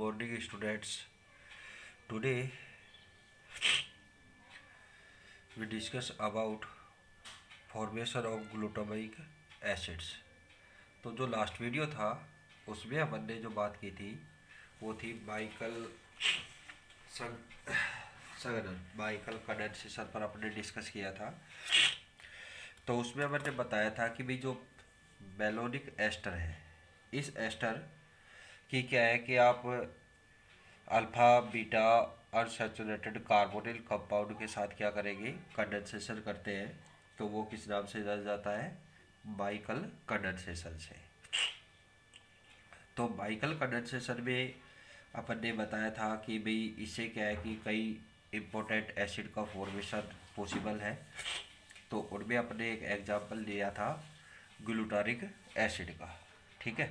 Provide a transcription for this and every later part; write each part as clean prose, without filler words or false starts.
morning, students. Today we discuss about formation of glutamic acids. तो जो last video था उसमें हमने जो बात की थी वो थी माइकल कंडेंसेशन पर अपने डिस्कस किया था। तो उसमें हमने बताया था कि भाई जो बेलोनिक एस्टर है, इस एस्टर की क्या है कि आप alpha beta unsaturated carbonyl compound के साथ क्या करेंगे, कंडेंसेशन करते हैं। तो वो किस नाम से जाना जाता है? माइकल कंडेंसेशन से। तो माइकल कंडेंसेशन में अपन ने बताया था कि भाई इससे क्या है कि कई इम्पोर्टेंट एसिड का फॉर्मेशन पॉसिबल है। तो उनमें अपने एक एग्जांपल लिया था ग्लूटारिक एसिड का, ठीक है,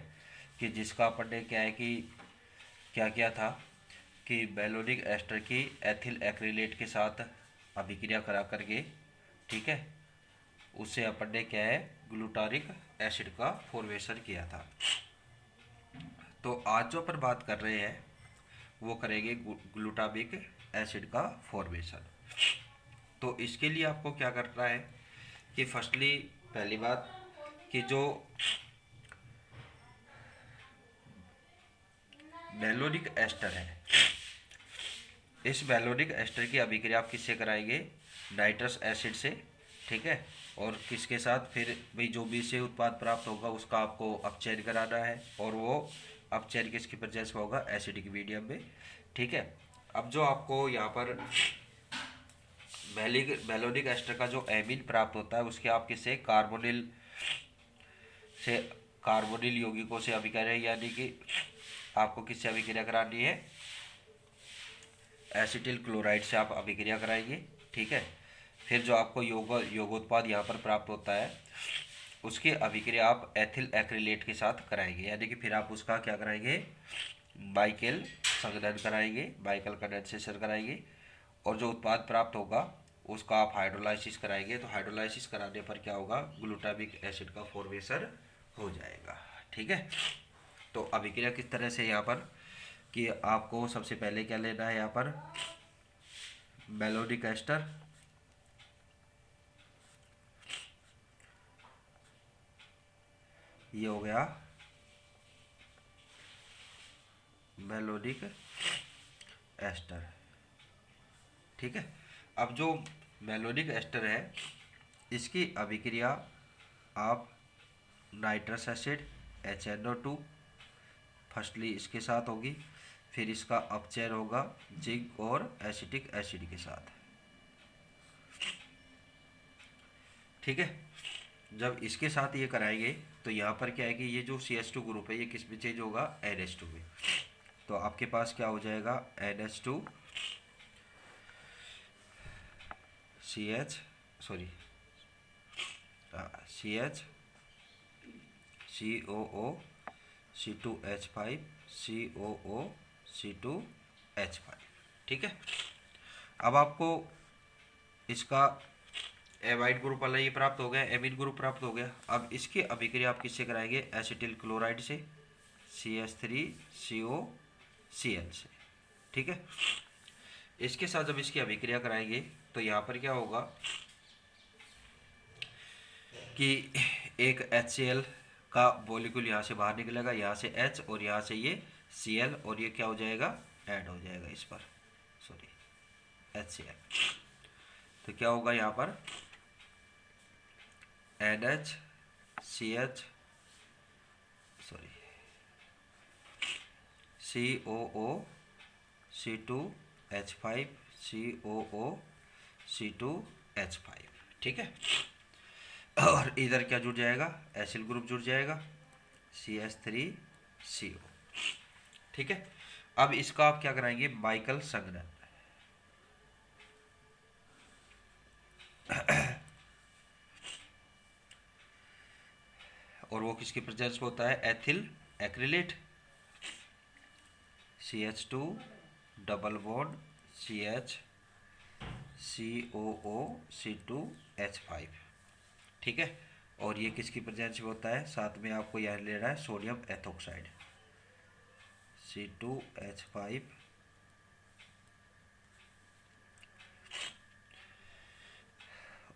कि जिसका अपन ने क्या है कि क्या किया था कि बेलोनिक एस्टर की एथिल एक्रिलेट के साथ अभिक्रिया करा करके, ठीक है, उससे अपन ने क्या है ग्लूटारिक एसिड का फॉर्मेशन किया था। तो आज जो अपन बात कर रहे हैं वो करेंगे ग्लूटामिक एसिड का फॉर्मेशन। तो इसके लिए आपको क्या करना है कि फर्स्टली पहली बात कि जो बेलोनिक एस्टर है, इस बेलोनिक एस्टर की अभिक्रिया आप किससे कराएंगे? नाइट्रस एसिड से, ठीक है। और किसके साथ? फिर भाई जो भी से उत्पाद प्राप्त होगा उसका आपको अपचयन कराना है, और वो अपचयन किसकी प्रेजेंस में होगा? एसिडिक मीडियम में, ठीक है। अब जो आपको यहाँ पर बेलोनिक एस्टर का जो एमीन प्राप्त होता है उसके आप किससे? कार्बोनिल से, कार्बोनिल यौगिकों से अभिक्रिया, यानी कि आपको किससे अभिक्रिया करानी है? एसिटिल क्लोराइड से आप अभिक्रिया कराएंगे, ठीक है। फिर जो आपको योगोत्पाद यहाँ पर प्राप्त होता है उसकी अभिक्रिया आप एथिल एक्रिलेट के साथ कराएंगे, यानी कि फिर आप उसका क्या कराएंगे? माइकल संघनन कराएंगे, माइकल कंडेंसेशन कराएंगे। और जो उत्पाद प्राप्त होगा उसका आप हाइड्रोलाइसिस कराएंगे। तो हाइड्रोलाइसिस कराने पर क्या होगा? ग्लूटामिक एसिड का फॉर्मेशन हो जाएगा, ठीक है। तो अभिक्रिया किस तरह से यहाँ पर कि आपको सबसे पहले क्या लेना है? यहाँ पर बेलोनिक एस्टर, ये हो गया बेलोनिक एस्टर, ठीक है। अब जो बेलोनिक एस्टर है इसकी अभिक्रिया आप नाइट्रस एसिड HNO2 फर्स्टली इसके साथ होगी, फिर इसका अपचयन होगा जिंक और एसिटिक एसिड के साथ, ठीक है। जब इसके साथ ये कराएंगे तो यहाँ पर क्या है कि ये जो CH2 ग्रुप है ये किस में चेंज होगा? NH2 में। तो आपके पास क्या हो जाएगा? NH2 CH sorry CH COO C2H5 COO C2H5, ठीक है। अब आपको इसका एमाइड ग्रुप वाला ये प्राप्त हो गया, एमीन ग्रुप प्राप्त हो गया। अब इसकी अभिक्रिया आप किससे कराएंगे? एसिटिल क्लोराइड से, CH3COCl से, ठीक है। इसके साथ जब इसकी अभिक्रिया कराएंगे तो यहाँ पर क्या होगा कि एक HCl का मॉलिक्यूल यहाँ से बाहर निकलेगा, यहाँ से H और यहाँ से ये Cl, और ये क्या हो जाएगा? ऐड हो जाएगा इस पर, सॉरी HCl। तो क्या होगा यहाँ पर? NHCH sorry COO C2H5 COO C2H5, ठीक है। और इधर क्या जुड़ जाएगा? एसिल ग्रुप जुड़ जाएगा CH3CO, ठीक है। अब इसका आप क्या कराएंगे? माइकल संघनन। और वो किसकी प्रेजेंस में होता है? Ethyl acrylate, CH2 double bond CH COO C2H5, ठीक है। और ये किसकी प्रेजेंस में होता है? साथ में आपको यह लेना है sodium ethoxide C2H5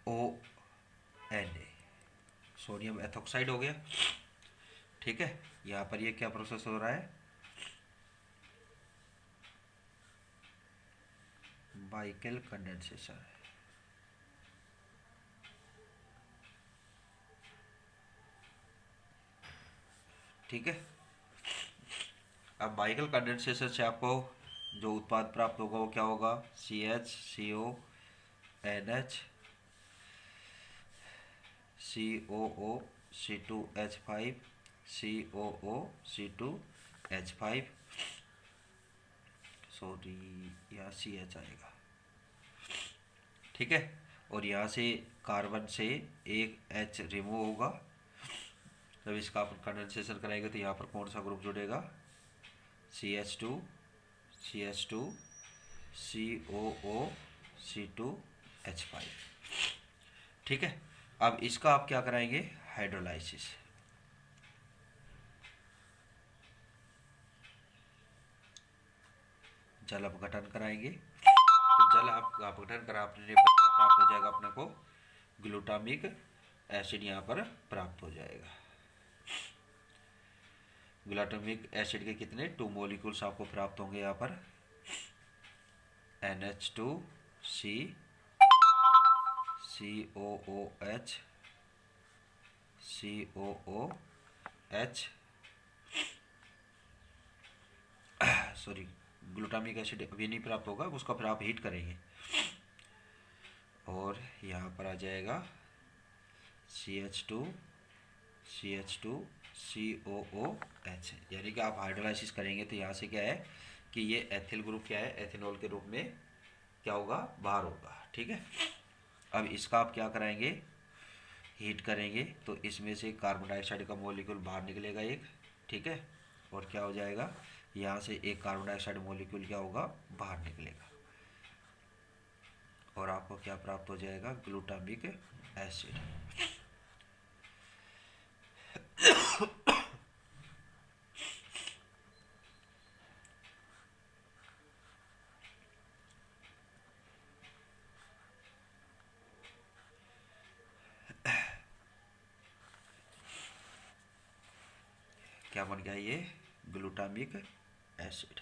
ONA, sodium ethoxide हो गया। ठीक है, यहाँ पर ये क्या प्रोसेस हो रहा है, बाइकल कंडेंसेशन। ठीक है, अब बाइकल कंडेंसेशन से आपको जो उत्पाद प्राप्त होगा वो क्या होगा, CH, COO, C2H5, COO, C2H5, sorry यहाँ CH आएगा। ठीक है, और यहाँ से कार्बन से एक H रिमूव होगा। जब इसका अपन कंडेंसेशन कराएंगे तो यहाँ पर कौन सा ग्रुप जुड़ेगा, CH2, COO, C2H5। ठीक है, अब इसका आप क्या कराएंगे, हाइड्रोलाइसिस। जल अपघटन कराएंगे। तो जल अपघटन कराने पर क्या प्राप्त हो जाएगा अपने को, ग्लूटामिक एसिड यहाँ पर प्राप्त हो जाएगा। ग्लूटामिक एसिड के कितने 2 मॉलिक्यूल्स आपको प्राप्त होंगे यहाँ पर, NH2C, COOH, COOH, sorry glutamic acid अभी नहीं प्राप्त होगा, उसका फिर आप हीट करेंगे और यहाँ पर आ जाएगा CH2, COOH, यानी कि आप हाइड्रोलाइसिस करेंगे तो यहाँ से क्या है कि ये एथिल ग्रुप क्या है, एथेनॉल के रूप में क्या होगा, बाहर होगा। ठीक है, अब इसका आप क्या कराएंगे, हीट करेंगे तो इसमें से कार्बन डाइऑक्साइड का मॉलिक्यूल बाहर निकलेगा एक। ठीक है, और क्या हो जाएगा, यहाँ से एक कार्बन डाइऑक्साइड मॉलिक्यूल क्या होगा, बाहर निकलेगा और आपको क्या प्राप्त हो जाएगा, ग्लूटामिक एसिड। क्या बन गया ये, ग्लूटामिक एसिड।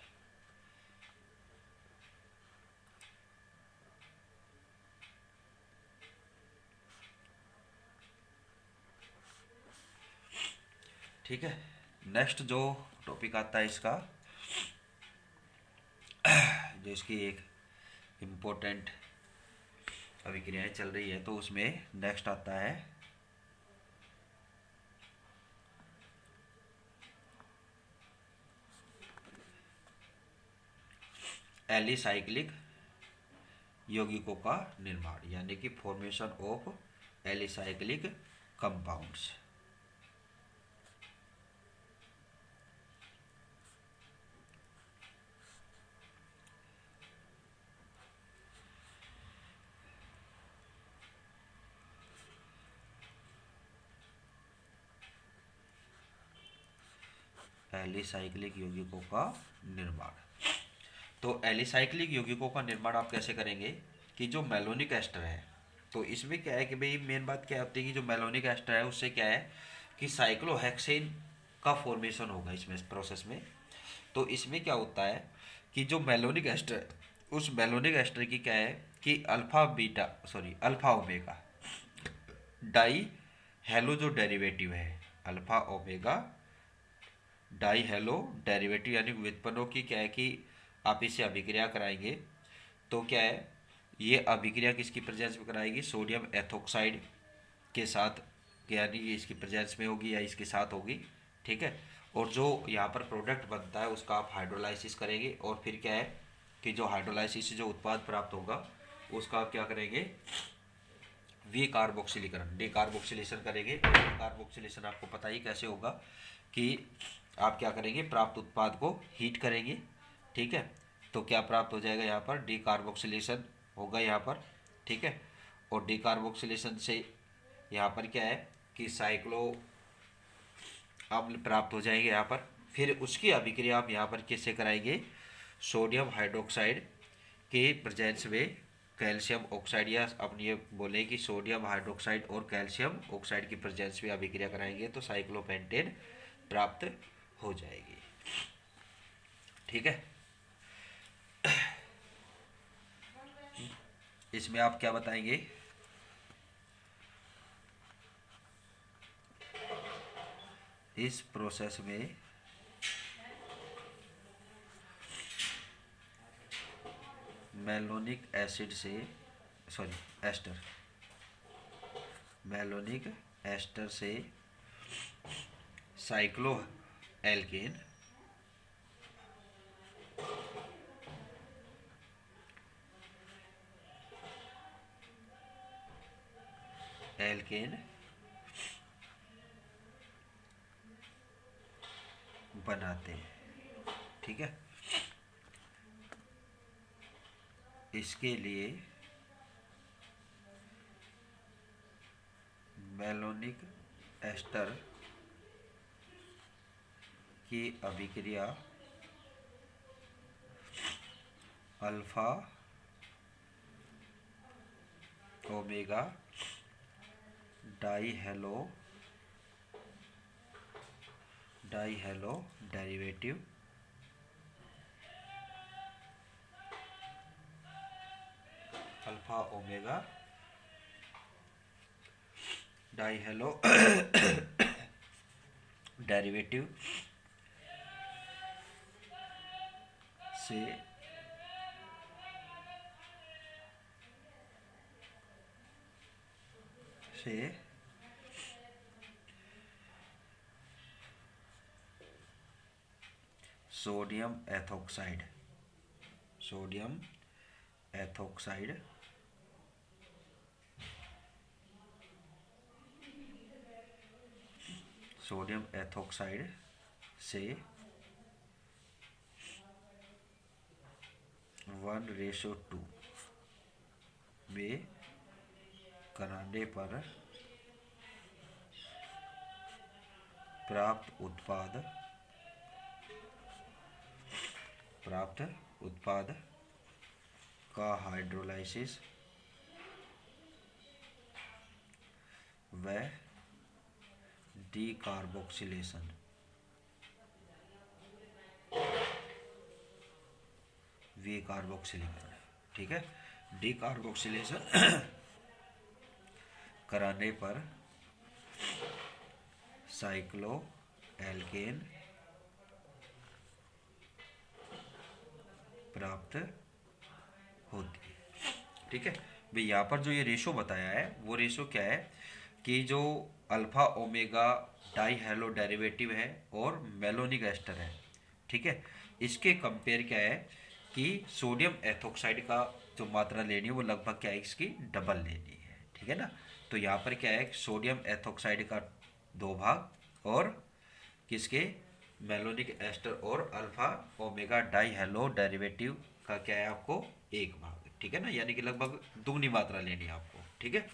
ठीक है, नेक्स्ट जो टॉपिक आता है इसका, जो इसकी एक इम्पोर्टेंट अभिक्रियाएं चल रही है तो उसमें नेक्स्ट आता है एलिसाइक्लिक यौगिकों का निर्माण, यानी कि formation of alicyclic compounds. Alicyclic यौगिकों का निर्माण, तो एलिसाइक्लिक यौगिकों का निर्माण आप कैसे करेंगे कि जो मेलोनिक एस्टर है, तो इसमें क्या है कि भाई मेन बात क्या होती है कि जो मेलोनिक एस्टर है उससे क्या है कि साइक्लोहेक्सेन का फॉर्मेशन होगा इसमें प्रोसेस में। तो इसमें क्या होता है कि जो मेलोनिक एस्टर है उस मेलोनिक एस्टर की क्या है कि अल्फा ओमेगा डाई हेलो जो डेरिवेटिव है, alpha omega die hello derivative यानी व्युत्पन्नों की क्या है कि आप इससे अभिक्रिया कराएंगे तो क्या है, ये अभिक्रिया किसकी प्रेजेंस में कराएगी, सोडियम एथोक्साइड के साथ, यानी ये इसकी प्रेजेंस में होगी या इसके साथ होगी। ठीक है, और जो यहाँ पर प्रोडक्ट बनता है उसका आप हाइड्रोलाइसिस करेंगे और फिर क्या है कि जो हाइड्रोलाइसिस से जो उत्पाद प्राप्त होगा उसका आप क्या करेंगे, डीकार्बोक्सिलेशन करेंगे। डीकार्बोक्सिलेशन आपको पता ही कैसे होगा कि आप क्या करेंगे, प्राप्त उत्पाद को हीट करेंगे। ठीक है, तो क्या प्राप्त हो जाएगा, यहाँ पर डीकार्बोक्सिलेशन होगा यहाँ पर। ठीक है, और डीकार्बोक्सिलेशन से यहाँ पर क्या है कि साइक्लो अम्ल प्राप्त हो जाएंगे यहाँ पर। फिर उसकी अभिक्रिया आप यहाँ पर किससे कराएंगे, सोडियम हाइड्रोक्साइड के प्रेजेंस में कैल्शियम ऑक्साइड, या अपन ये बोले कि सोडियम हाइड्रोक्साइड और कैल्शियम ऑक्साइड की प्रेजेंस में अभिक्रिया कराएंगे तो साइक्लोपेंटेन प्राप्त हो जाएगी। ठीक है, इसमें आप क्या बताएंगे, इस प्रोसेस में मैलोनिक एसिड से मैलोनिक एस्टर से साइक्लो एल्केन बनाते हैं। ठीक है, इसके लिए मैलोनिक एस्टर की अभिक्रिया alpha omega dihalo derivative alpha omega dihalo derivative से सोडियम एथोक्साइड से 1:2 में कराने पर प्राप्त उत्पाद का हाइड्रोलाइसिस व डीकार्बोक्सिलेशन ठीक है, डीकार्बोक्सिलेशन कराने पर साइक्लो एल्केन प्राप्त होती है। ठीक है भाई, यहाँ पर जो ये रेशो बताया है वो रेशो क्या है कि जो अल्फा ओमेगा डाईहेलो डेरिवेटिव है और मैलोनिक एस्टर है, ठीक है, इसके कंपेयर क्या है कि सोडियम एथोक्साइड का जो मात्रा लेनी है वो लगभग क्या है, इसकी डबल लेनी है। ठीक है ना, तो यहाँ पर क्या है, सोडियम एथोक्साइड का 2 भाग और किसके, मैलोनिक एस्टर और अल्फा ओमेगा डाईहेलो डेरिवेटिव का क्या है आपको 1 भाग। ठीक है ना, यानी कि लगभग दुगनी मात्रा लेनी है आपको। ठीक है,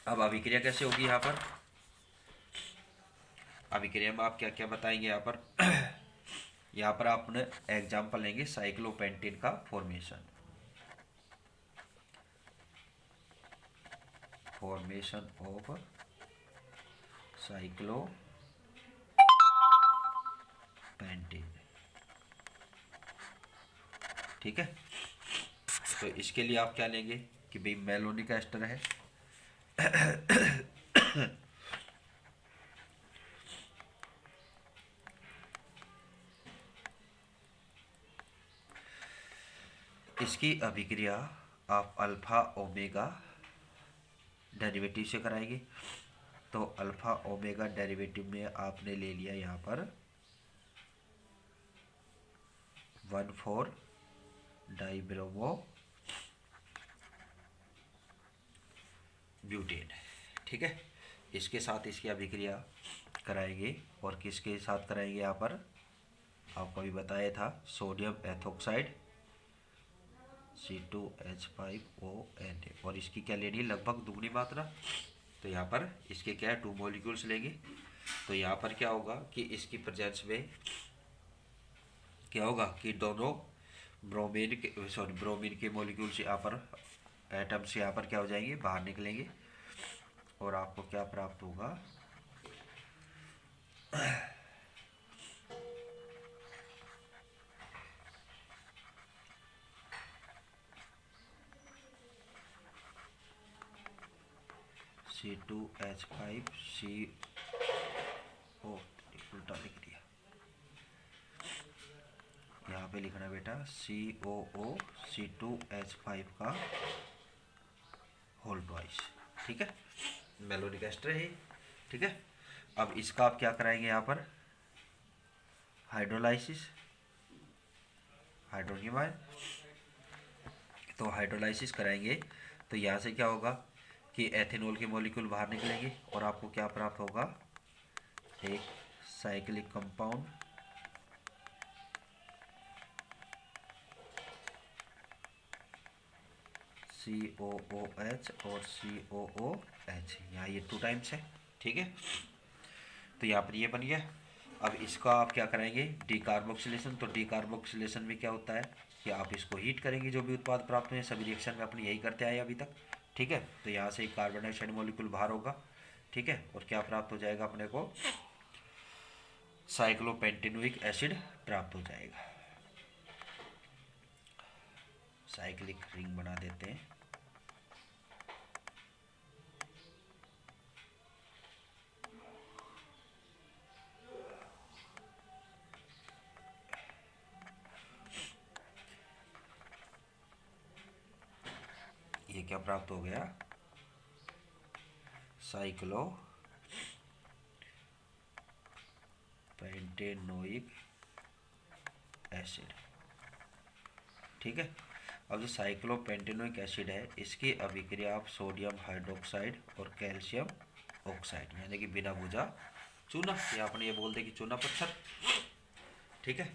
अब अभिक्रिया कैसे होगी, यहाँ पर अभिक्रिया में आप क्या क्या बताएंगे यहाँ पर यहाँ पर आपने एग्जाम्पल लेंगे साइक्लोपेंटेन का फॉर्मेशन ऑफ साइक्लोपेंटेन। ठीक है, तो इसके लिए आप क्या लेंगे कि भाई मैलोनिक एस्टर है इसकी अभिक्रिया आप अल्फा ओमेगा डेरिवेटिव से कराएंगे। तो अल्फा ओमेगा डेरिवेटिव में आपने ले लिया यहाँ पर 1,4 डाइब्रोमो ब्यूटेन। ठीक है, इसके साथ इसकी अभिक्रिया कराएंगे और किसके साथ कराएंगे, यहाँ पर आपको अभी बताया था सोडियम एथोक्साइड C2H5ONA, और इसकी क्या लेनी है, लगभग दुगनी मात्रा। तो यहाँ पर इसके क्या है 2 मॉलिक्यूल्स लेंगे तो यहाँ पर क्या होगा कि इसकी प्रेजेंस में क्या होगा कि दोनों ब्रोमीन के मॉलिक्यूल्स यहाँ पर, एटम्स यहाँ पर क्या हो जाएंगे, बाहर निकलेंगे और आपको क्या प्राप्त होगा, C2H5CO, उल्टा लिख दिया, यहाँ पे लिखना बेटा COO C2H5 का होल ट्वाइस, ठीक है, मेलोनिक एस्टर है, ठीक है। अब इसका आप क्या कराएंगे यहाँ पर, हाइड्रोलाइसिस, हाइड्रोनियम आयन। तो हाइड्रोलाइसिस कराएंगे तो यहाँ से क्या होगा कि एथेनॉल के मॉलिक्यूल बाहर निकलेंगे और आपको क्या प्राप्त होगा, एक साइक्लिक कंपाउंड COOH और COOH, यहाँ ये 2 टाइम्स है, ठीक है। तो यहाँ पर ये बन गया। अब इसका आप क्या कराएंगे, डीकार्बोक्सिलेशन। तो डीकार्बोक्सिलेशन में क्या होता है कि आप इसको हीट करेंगे, जो भी उत्पाद प्राप्त हुए सभी रिएक्शन में अपने यही करते आए अभी तक, ठीक है। तो यहाँ से एक कार्बन डाइऑक्साइड मॉलिक्यूल बाहर होगा, ठीक है, और क्या प्राप्त हो जाएगा अपने को, साइक्लोपेंटेनोइक एसिड प्राप्त हो जाएगा। साइक्लिक रिंग बना देते हैं, ये क्या प्राप्त हो गया, साइक्लो पेंटेनोइक एसिड, ठीक है। अब जो साइक्लोपेंटेनोइक एसिड है इसकी अभिक्रिया आप सोडियम हाइड्रोक्साइड और कैल्शियम ऑक्साइड, यानी कि बिना बुझा चूना, या अपने ये बोलते कि चूना पत्थर, ठीक है,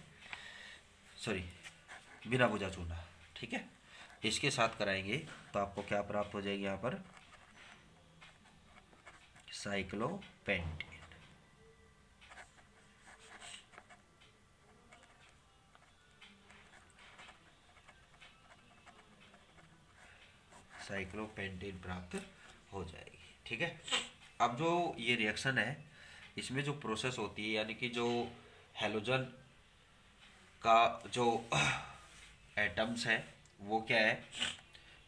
सॉरी बिना बुझा चूना, ठीक है, इसके साथ कराएंगे तो आपको क्या प्राप्त हो जाएगी यहाँ पर, साइक्लोपेंटेन, साइक्लोपेंटेन प्राप्त हो जाएगी, ठीक है। अब जो ये रिएक्शन है इसमें जो प्रोसेस होती है, यानी कि जो हेलोजन का जो एटम्स है वो क्या है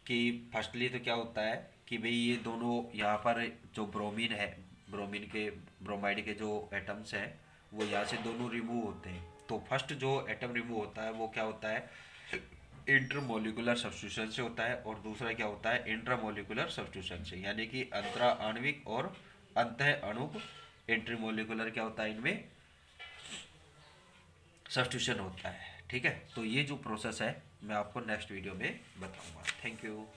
कि फर्स्टली तो क्या होता है कि भाई ये दोनों यहाँ पर जो ब्रोमीन है, ब्रोमीन के ब्रोमाइड के जो एटम्स हैं वो यहाँ से दोनों रिमूव होते हैं। तो फर्स्ट जो एटम रिमूव होता है वो क्या होता है, इंटरमोलिकुलर सब्स्टिट्यूशन से होता है, और दूसरा क्या होता है, इंट्रामोलिकुलर सब्स्टिट्यूशन से, यानी कि अंतरा आणविक और अंतः अणुक इंटरमोलिकुलर क्या होता है, इनमें सब्स्टिट्यूशन होता है, ठीक है। तो ये जो प्रोसेस है मैं आपको नेक्स्ट वीडियो में बताऊंगा। Thank you.